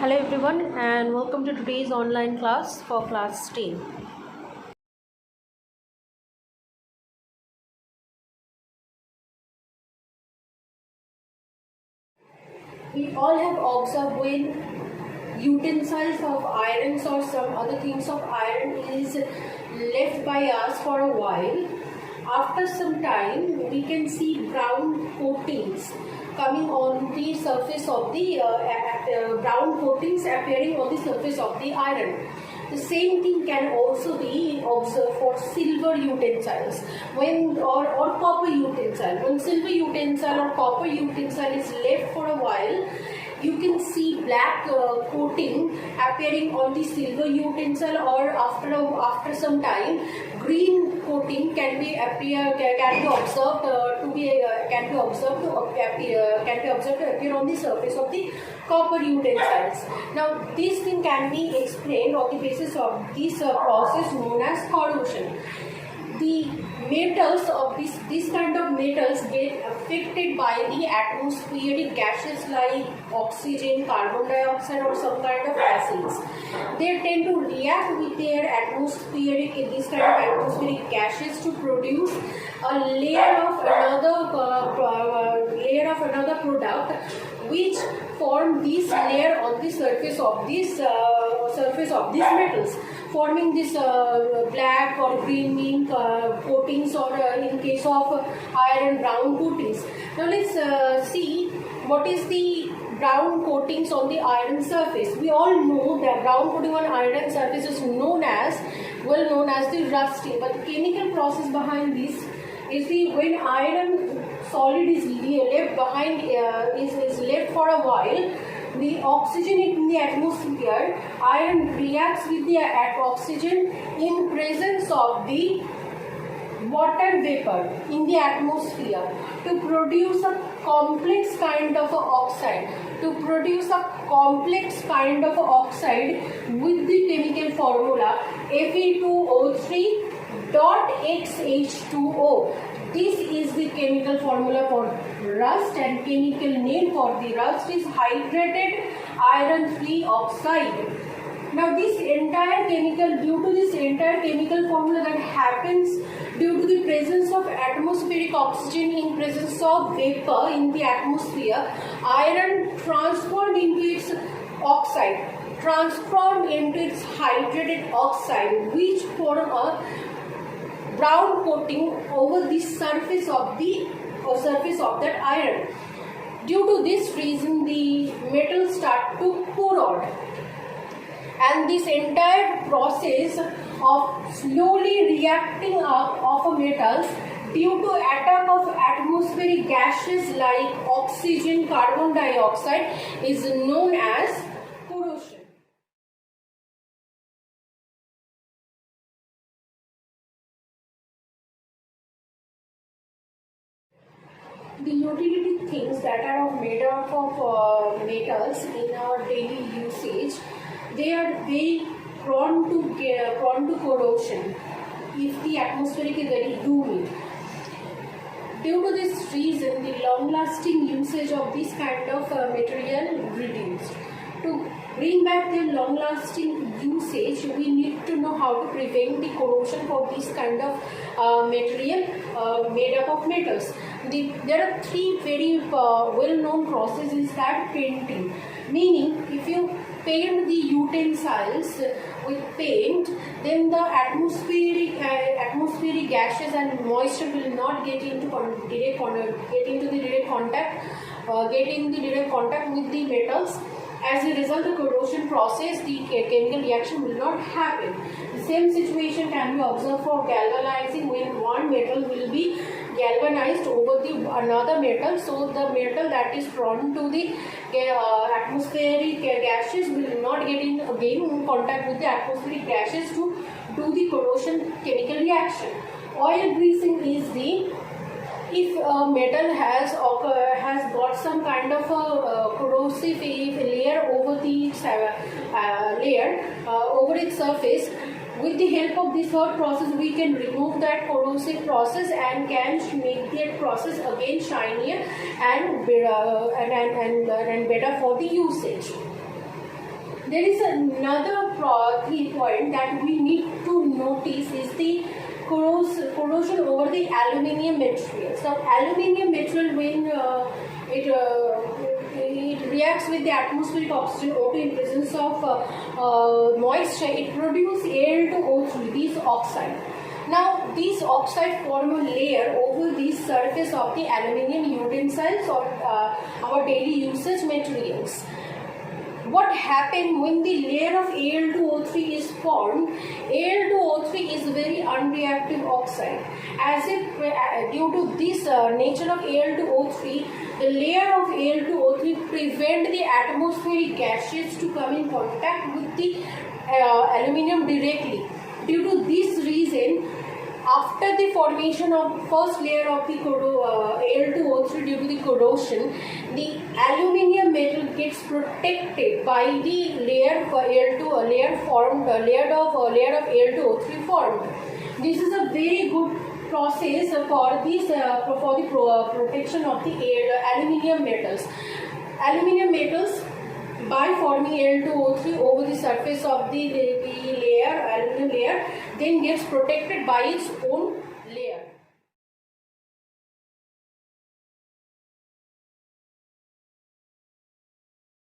Hello everyone and welcome to today's online class for class 10. We all have observed when utensils of irons or some other things of iron is left by us for a while. After some time we can see brown coatings coming on the surface of the brown coatings appearing on the surface of the iron. The same thing can also be observed for silver utensils or copper utensil. When silver utensil or copper utensil is left for a while, you can see black coating appearing on the silver utensil, or after some time green coating can be observed to appear on the surface of the copper utensils. Now this thing can be explained on the basis of this process known as corrosion. The metals of this kind of metals get affected by the atmospheric gases like oxygen, carbon dioxide, or some kind of acids. They tend to react with their this kind of atmospheric gases to produce a layer of another product, which form this layer on the surface of these metals, forming this black or green coatings, or in case of iron, brown coatings. Now let's see what is the brown coatings on the iron surface. We all know that brown coating on iron surface is well known as the rusting, but the chemical process behind this is when iron solid is left behind, is left for a while, the oxygen in the atmosphere, iron reacts with the oxygen in presence of the water vapor in the atmosphere to produce a complex kind of oxide. With the chemical formula Fe2O3.XH2O. This is the chemical formula for rust, and chemical name for the rust is hydrated iron free oxide. Now due to this entire chemical formula that happens due to the presence of atmospheric oxygen in presence of vapor in the atmosphere, iron transformed into its hydrated oxide, which form a brown coating over the surface of that iron. Due to this reason, the metals start to corrode, and this entire process of slowly reacting up of a metals due to attack of atmospheric gases like oxygen, carbon dioxide is known as corrosion. The utility things that are made up of metals in our daily usage, they are very prone to corrosion if the atmosphere is very humid. Due to this reason, the long-lasting usage of this kind of material reduced. To bring back the long-lasting usage, we need to know how to prevent the corrosion for this kind of material made up of metals. There are three very well-known processes that painting. Meaning, if you paint the utensils with paint, then the atmospheric gases and moisture will not get into direct contact with the metals. As a result, the corrosion process, the chemical reaction will not happen. The same situation can be observed for galvanizing, when one metal will be galvanized over another metal, so the metal that is prone to the atmospheric gases will not get in contact with the atmospheric gases to do the corrosion chemical reaction. Oil greasing is if a metal has got some kind of a corrosive layer over over its surface, with the help of this third process we can remove that corrosive process and can make that process again shinier and better for the usage. There is another key point that we need to notice is the corrosion over the aluminium material. So aluminium material, when it reacts with the atmospheric oxygen O2 in presence of moisture, it produces Al2O3, this oxide. Now these oxide form a layer over the surface of the aluminium utensils or our daily usage materials. What happens when the layer of Al2O3 is formed? Al2O3 is a very unreactive oxide. As if due to this nature of Al2O3, the layer of Al2O3 prevent the atmospheric gases to come in contact with the aluminium directly. Due to this reason, after the formation of first layer of the Al2O3 due to the corrosion, the aluminium metal gets protected by the layer of Al2O3 formed. This is a very good process for the protection of the aluminium metals. Aluminium metals, by forming Al2O3 over the surface of the aluminium layer, then gets protected by its own layer.